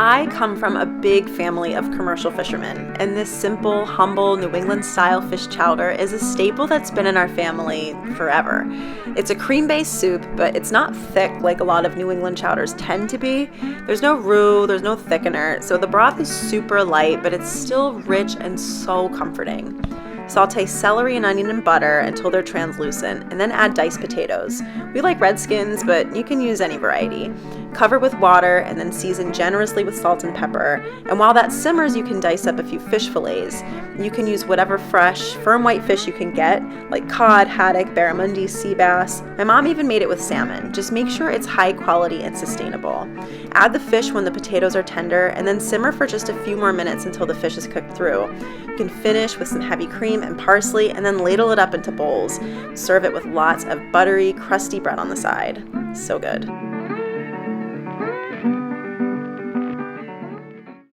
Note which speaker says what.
Speaker 1: I come from a big family of commercial fishermen, and this simple, humble New England-style fish chowder is a staple that's been in our family forever. It's a cream-based soup, but it's not thick like a lot of New England chowders tend to be. There's no roux, there's no thickener, so the broth is super light, but it's still rich and so comforting. Saute celery and onion in butter until they're translucent, and then add diced potatoes. We like red skins, but you can use any variety. Cover with water and then season generously with salt and pepper. And while that simmers, you can dice up a few fish fillets. You can use whatever fresh, firm white fish you can get, like cod, haddock, barramundi, sea bass. My mom even made it with salmon. Just make sure it's high quality and sustainable. Add the fish when the potatoes are tender, and then simmer for just a few more minutes until the fish is cooked through. You can finish with some heavy cream and parsley, and then ladle it up into bowls. Serve it with lots of buttery, crusty bread on the side. So good.